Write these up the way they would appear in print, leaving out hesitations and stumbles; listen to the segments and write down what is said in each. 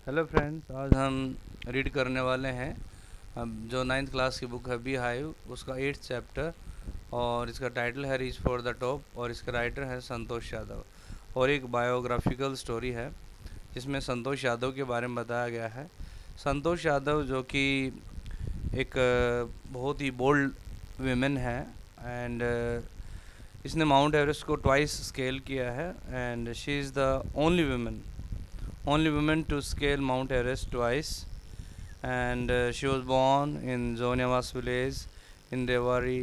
Hello friends, आज हम read करने वाले हैं अब जो 9th क्लास की बुक है बी हाइव, उसका 8th चैप्टर। और इसका टाइटल है रीच फॉर द टॉप और इसका राइटर है संतोष यादव। और एक बायोग्राफिकल स्टोरी है जिसमें संतोष यादव के बारे में बताया गया है। संतोष यादव जो कि एक बहुत ही बोल्ड वीमेन है एंड इसने माउंट एवरेस्ट को ट्वाइस स्केल किया है and she is the only woman to scale Mount Everest twice, and she was born in Zoniawas village in Rewari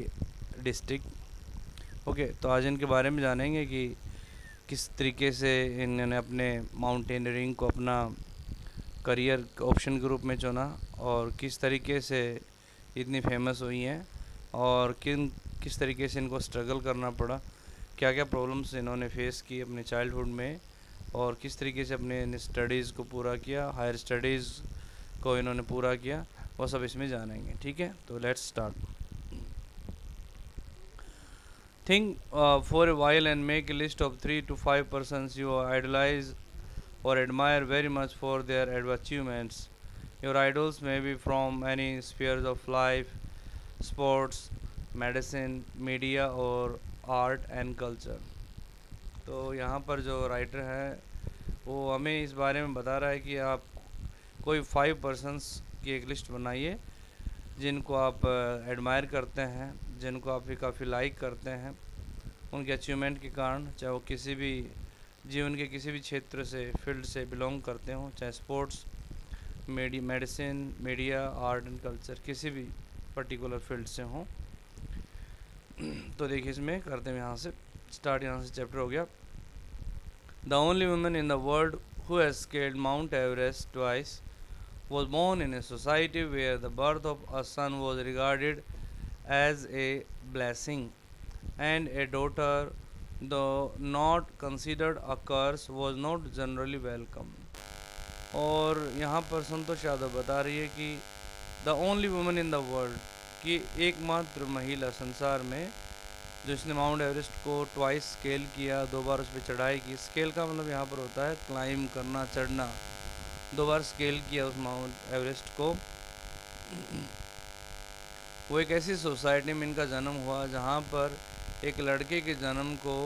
district. Okay, तो आज इनके बारे में जानेंगे कि किस तरीके से इन्होंने अपने माउंटेनियरिंग को अपना करियर ऑप्शन के रूप में चुना और किस तरीके से इतनी फेमस हुई हैं और किस तरीके से इनको स्ट्रगल करना पड़ा, क्या क्या प्रॉब्लम्स इन्होंने फेस की अपने चाइल्डहुड में और किस तरीके से अपने स्टडीज़ को पूरा किया, हायर स्टडीज़ को इन्होंने पूरा किया, वो सब इसमें जानेंगे। ठीक है, तो let's start. Think for a while and make a list of 3 to 5 persons you idolize or admire very much for their achievements. Your idols may be from any spheres of life, sports, medicine, media or art and culture. तो यहाँ पर जो writer है वो हमें इस बारे में बता रहा है कि आप कोई 5 पर्सन्स की एक लिस्ट बनाइए जिनको आप एडमायर करते हैं, जिनको आप भी काफ़ी लाइक करते हैं उनके अचीवमेंट के कारण, चाहे वो किसी भी जीवन के किसी भी क्षेत्र से फील्ड से बिलोंग करते हों, चाहे sports, medicine, media, art and culture, किसी भी पर्टिकुलर फील्ड से हों। तो देखिए इसमें करते हैं यहाँ से स्टार्ट। यहाँ से चैप्टर हो गया the only woman in the world who has scaled Mount Everest twice was born in a society where the birth of a son was regarded as a blessing and a daughter, though not considered a curse, was not generally welcome. और यहाँ पर संतोष यादव बता रही है कि the only woman in the world, कि एकमात्र महिला संसार में जो इसने माउंट एवरेस्ट को ट्वाइस स्केल किया, 2 बार उस पर चढ़ाई की। स्केल का मतलब यहाँ पर होता है क्लाइम करना, चढ़ना। 2 बार स्केल किया उस माउंट एवरेस्ट को। वो एक ऐसी सोसाइटी में इनका जन्म हुआ जहाँ पर एक लड़के के जन्म को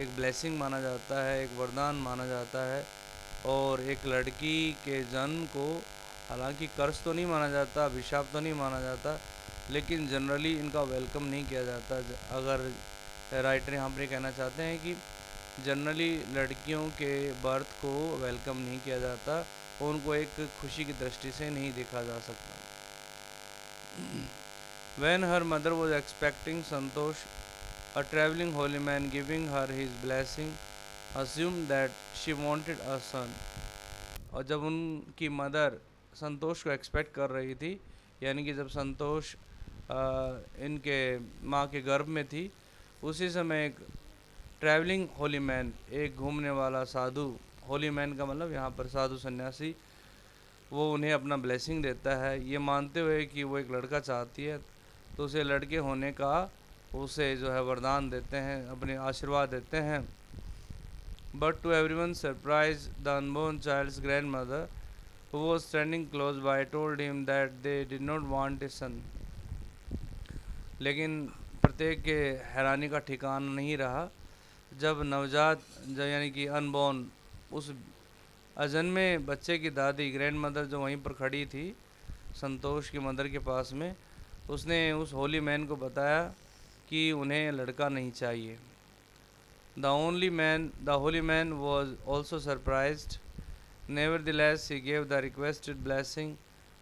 एक ब्लेसिंग माना जाता है, एक वरदान माना जाता है, और एक लड़की के जन्म को हालांकि कर्स तो नहीं माना जाता, अभिशाप तो नहीं माना जाता, लेकिन जनरली इनका वेलकम नहीं किया जाता। अगर राइटर यहाँ पर कहना चाहते हैं कि जनरली लड़कियों के बर्थ को वेलकम नहीं किया जाता, उनको एक खुशी की दृष्टि से नहीं देखा जा सकता। When her mother was expecting Santosh, a traveling holy man giving her his blessing assumed that she wanted a son. और जब उनकी मदर संतोष को एक्सपेक्ट कर रही थी, यानी कि जब संतोष इनके माँ के गर्भ में थी, उसी समय एक ट्रैवलिंग होली मैन, एक घूमने वाला साधु, होली मैन का मतलब यहाँ पर साधु सन्यासी, वो उन्हें अपना ब्लेसिंग देता है, ये मानते हुए कि वो एक लड़का चाहती है, तो उसे लड़के होने का उसे जो है वरदान देते हैं, अपने आशीर्वाद देते हैं। But to everyone surprise the unborn child's grandmother who was standing close by told him that they did not want a son. लेकिन प्रत्येक के हैरानी का ठिकाना नहीं रहा जब नवजात, जब यानी कि अनबोर्न, उस अजन्मे बच्चे की दादी, ग्रैंड मदर, जो वहीं पर खड़ी थी संतोष की मदर के पास में, उसने उस होली मैन को बताया कि उन्हें लड़का नहीं चाहिए। The Holi man was also surprised. Nevertheless, he gave the requested blessing,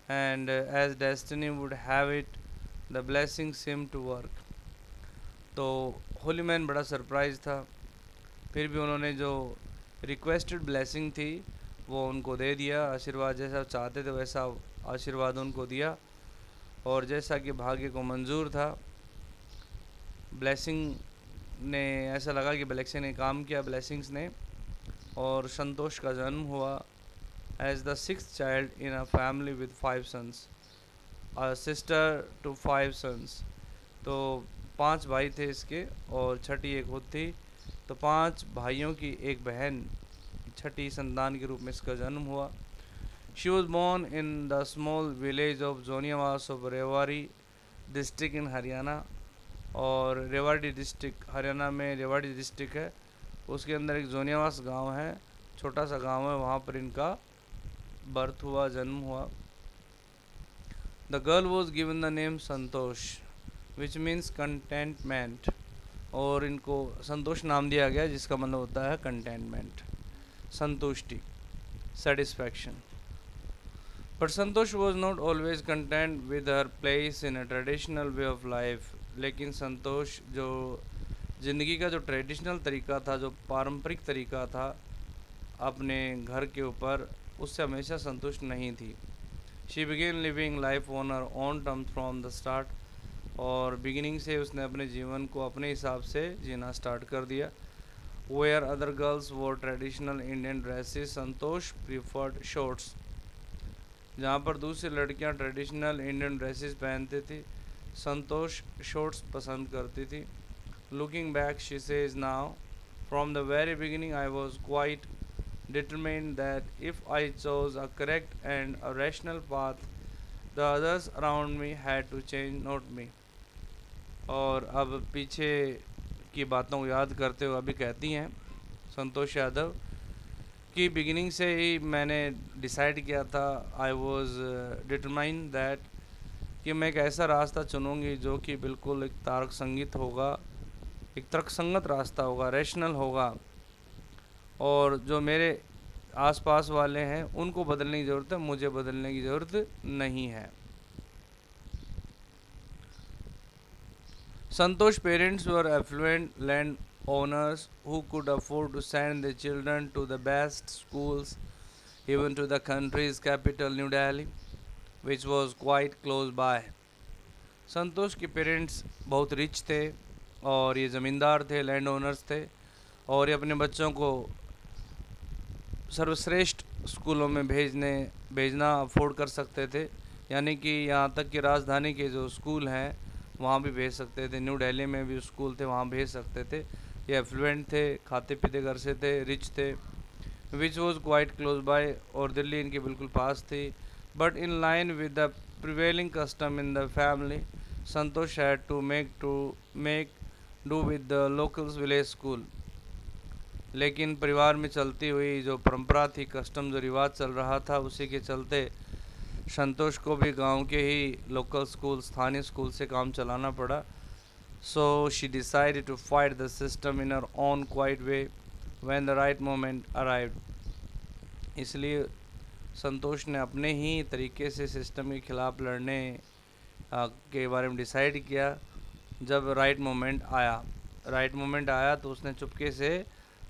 and as destiny would have it, the blessing seemed to work. तो होली मैन बड़ा सरप्राइज था, फिर भी उन्होंने जो रिक्वेस्टेड ब्लेसिंग थी वो उनको दे दिया। आशीर्वाद जैसा चाहते थे वैसा आशीर्वाद उनको दिया, और जैसा कि भाग्य को मंजूर था, ब्लेसिंग ने, ऐसा लगा कि ब्लेसिंग ने काम किया, ब्लेसिंग्स ने, और संतोष का जन्म हुआ as the 6th child in a family with 5 sons, a sister to 5 sons. तो 5 भाई थे इसके और छठी एक खुद थी, तो 5 भाइयों की एक बहन, छठी संतान के रूप में इसका जन्म हुआ। She was born in the small village of Zoniawas of Rewari district in Haryana. और रेवाड़ी डिस्ट्रिक्ट हरियाणा में रेवाड़ी डिस्ट्रिक्ट है, उसके अंदर एक जोनियावास गांव है, छोटा सा गांव है, वहाँ पर इनका बर्थ हुआ, जन्म हुआ। The girl was given the name Santosh which means contentment, और इनको संतोष नाम दिया गया जिसका मतलब होता है कंटेंटमेंट, संतुष्टि, satisfaction. But Santosh was not always content with her place in a traditional way of life. लेकिन संतोष जो ज़िंदगी का जो ट्रेडिशनल तरीका था, जो पारंपरिक तरीका था अपने घर के ऊपर, उससे हमेशा संतुष्ट नहीं थी। She began living life on her own terms from the start, और बिगिनिंग से उसने अपने जीवन को अपने हिसाब से जीना स्टार्ट कर दिया। वेयर अदर गर्ल्स वोर ट्रेडिशनल इंडियन ड्रेसेस, संतोष प्रीफर्ड शॉर्ट्स। जहाँ पर दूसरी लड़कियाँ ट्रेडिशनल इंडियन ड्रेसेस पहनते थे, संतोष शॉर्ट्स पसंद करती थी। Looking back she says now, from the very beginning I was quite determined that if I chose a correct and a rational path, the others around me had to change, not me। और अब पीछे की बातों को याद करते हुए अभी कहती हैं संतोष यादव कि बिगिनिंग से ही मैंने डिसाइड किया था, आई वॉज डिटरमाइन दैट, कि मैं एक ऐसा रास्ता चुनूँगी जो कि बिल्कुल एक तार्क संगीत होगा, एक तर्कसंगत रास्ता होगा, रैशनल होगा, और जो मेरे आसपास वाले हैं उनको बदलने की ज़रूरत है, मुझे बदलने की ज़रूरत नहीं है। Santosh parents were affluent land owners who could afford to send their children to the best schools, even to the country's capital New Delhi, which was quite close by। संतोष के पेरेंट्स बहुत रिच थे और ये ज़मींदार थे, लैंड ओनर्स थे, और ये अपने बच्चों को सर्वश्रेष्ठ स्कूलों में भेजना अफोर्ड कर सकते थे, यानी कि यहाँ तक कि राजधानी के जो स्कूल हैं वहाँ भी भेज सकते थे, न्यू दिल्ली में भी स्कूल थे वहाँ भेज सकते थे। ये एफ्लुएंट थे, खाते पीते घर से थे, रिच थे। Which was quite close by, और दिल्ली इनके बिल्कुल पास थी। But in line with the prevailing custom in the family, Santosh had to make do with the locals village school. लेकिन परिवार में चलती हुई जो परंपरा थी, कस्टम जो रिवाज चल रहा था, उसी के चलते संतोष को भी गांव के ही लोकल स्कूल, स्थानीय स्कूल से काम चलाना पड़ा। So she decided to fight the system in her own quiet way when the right moment arrived. इसलिए संतोष ने अपने ही तरीके से सिस्टम के खिलाफ लड़ने के बारे में डिसाइड किया। जब राइट मोमेंट आया तो उसने चुपके से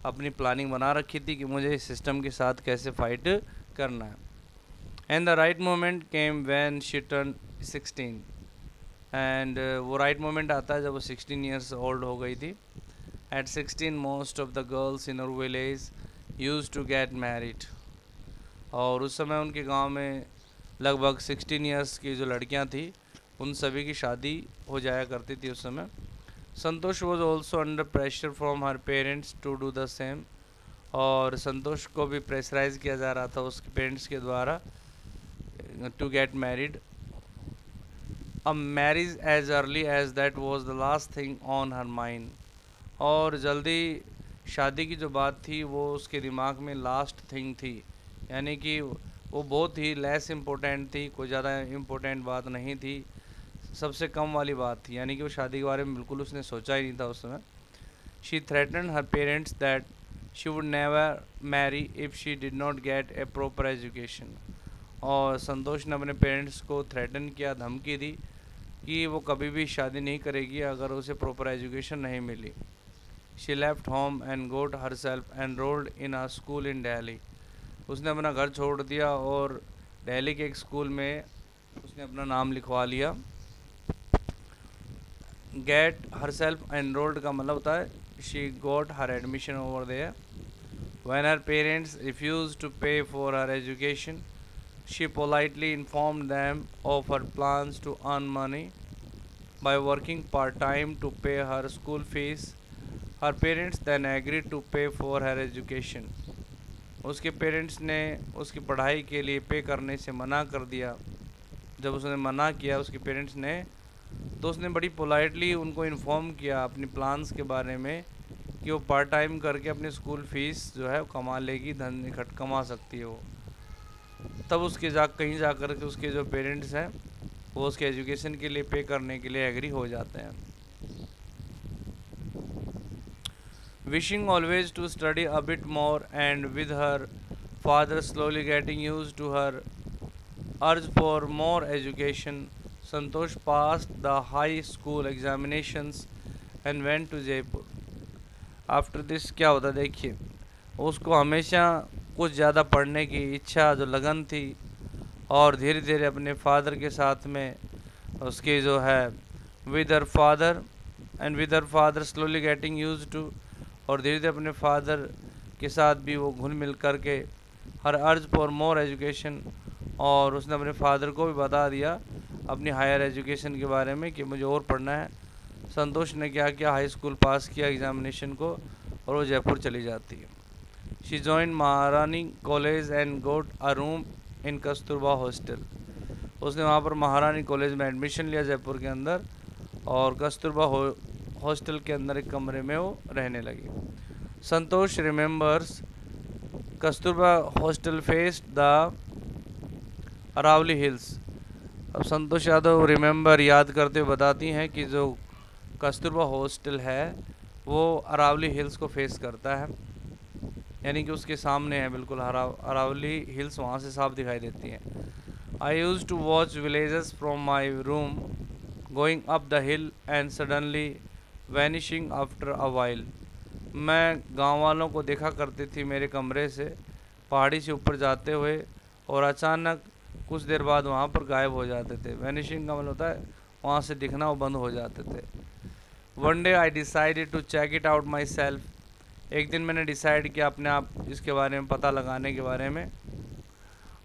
अपनी प्लानिंग बना रखी थी कि मुझे इस सिस्टम के साथ कैसे फाइट करना है। And the right moment came when she turn 16, and वो राइट मोमेंट आता है जब वो 16 ईयर्स ओल्ड हो गई थी। At 16 most of the girls in our village use to get married, और उस समय उनके गांव में लगभग 16 ईयर्स की जो लड़कियां थी उन सभी की शादी हो जाया करती थी उस समय। Santosh was also under pressure from her parents to do the same, और संतोष को भी प्रेशराइज किया जा रहा था उसके पेरेंट्स के द्वारा to get married. A marriage age early age that was the last thing on her mind, और जल्दी शादी की जो बात थी वो उसके दिमाग में लास्ट थिंग थी, यानी कि वो बहुत ही लेस इम्पोर्टेंट थी, कोई ज़्यादा इम्पोर्टेंट बात नहीं थी, सबसे कम वाली बात थी, यानी कि वो शादी के बारे में बिल्कुल उसने सोचा ही नहीं था उस समय। She threatened her parents that she would never marry if she did not get a proper education, और संतोष ने अपने पेरेंट्स को थ्रेटन किया, धमकी दी कि वो कभी भी शादी नहीं करेगी अगर उसे प्रॉपर एजुकेशन नहीं मिली। She left home and got herself enrolled in a school in Delhi, उसने अपना घर छोड़ दिया और दिल्ली के एक स्कूल में उसने अपना नाम लिखवा लिया। गेट हर सेल्फ एनरोल्ड का मतलब होता है she got her admission over there. When her parents refuse to pay for her education, she politely informed them of her plans to earn money by working part-time to pay her school fees. Her parents then agreed to pay for her education. उसके parents ने उसकी पढ़ाई के लिए पे करने से मना कर दिया। जब उसने मना किया उसके पेरेंट्स ने, तो उसने बड़ी पोलाइटली उनको इन्फॉर्म किया अपनी प्लान्स के बारे में कि वो पार्ट टाइम करके अपनी स्कूल फीस जो है वो कमा लेगी, धन इकट्ठ कमा सकती है वो। तब उसके कहीं जा कर के उसके जो पेरेंट्स हैं वो उसके एजुकेशन के लिए पे करने के लिए एग्री हो जाते हैं। Wishing always to study a bit more, and with her father slowly getting used to her urge for more education, Santosh passed the high school examinations and went to Jaipur. After this क्या होता देखिए, उसको हमेशा कुछ ज़्यादा पढ़ने की इच्छा जो लगन थी, और धीरे धीरे अपने फादर के साथ में उसके जो है with her father and with her father slowly getting use to, और धीरे धीरे अपने फादर के साथ भी वो घुल मिल कर के हर अर्ज फॉर मोर एजुकेशन, और उसने अपने फादर को भी बता दिया अपनी हायर एजुकेशन के बारे में कि मुझे और पढ़ना है। संतोष ने क्या किया, हाई स्कूल पास किया एग्जामिनेशन को, और वो जयपुर चली जाती है। She join Maharani college and got a room in Kasturba hostel. उसने वहाँ पर महारानी कॉलेज में एडमिशन लिया जयपुर के अंदर, और कस्तूरबा हॉस्टल के अंदर एक कमरे में वो रहने लगी। Santosh remembers Kasturba hostel face the Aravalli hills. अब संतोष यादव रिमेंबर याद करते हुए बताती हैं कि जो कस्तूरबा हॉस्टल है वो अरावली हिल्स को फेस करता है, यानी कि उसके सामने है बिल्कुल। अरावली हिल्स वहाँ से साफ दिखाई देती हैं। I use to watch villages from my room going up the hill and suddenly vanishing after a while. मैं गांव वालों को देखा करती थी मेरे कमरे से पहाड़ी से ऊपर जाते हुए, और अचानक कुछ देर बाद वहाँ पर गायब हो जाते थे। वैनिशिंग का मतलब होता है वहाँ से दिखना वो बंद हो जाते थे। One day I decided to check it out myself. एक दिन मैंने डिसाइड किया अपने आप इसके बारे में पता लगाने के बारे में।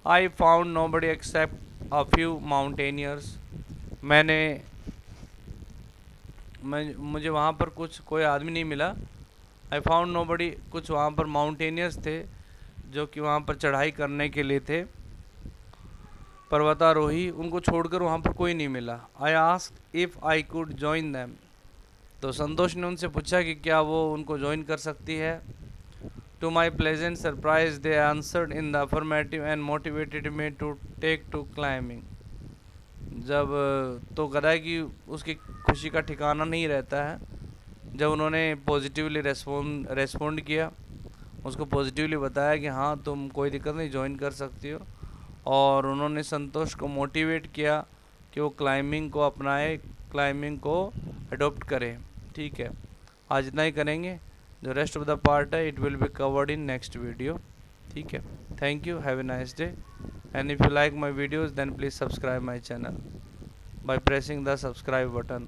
I found nobody except a few mountaineers. मुझे वहाँ पर कोई आदमी नहीं मिला। आई फाउंड नो बडी, कुछ वहाँ पर माउंटेनियर्स थे जो कि वहाँ पर चढ़ाई करने के लिए थे, पर्वतारोही, उनको छोड़कर वहाँ पर कोई नहीं मिला। I asked if I could join them. तो संतोष ने उनसे पूछा कि क्या वो उनको ज्वाइन कर सकती है। To my pleasant surprise they answered in the affirmative and motivated me to take to climbing. जब तो कहा है कि उसकी खुशी का ठिकाना नहीं रहता है जब उन्होंने पॉजिटिवली रेस्पॉन्ड किया, उसको पॉजिटिवली बताया कि हाँ तुम कोई दिक्कत नहीं, ज्वाइन कर सकती हो, और उन्होंने संतोष को मोटिवेट किया कि वो क्लाइंबिंग को अपनाए, क्लाइंबिंग को अडॉप्ट करें। ठीक है, आज इतना ही करेंगे। जो रेस्ट ऑफ द पार्ट है it will be covered in next video. ठीक है, thank you, have a nice day, and if you like my videos then please subscribe my channel by pressing the subscribe button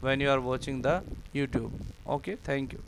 when you are watching the YouTube. Okay, thank you.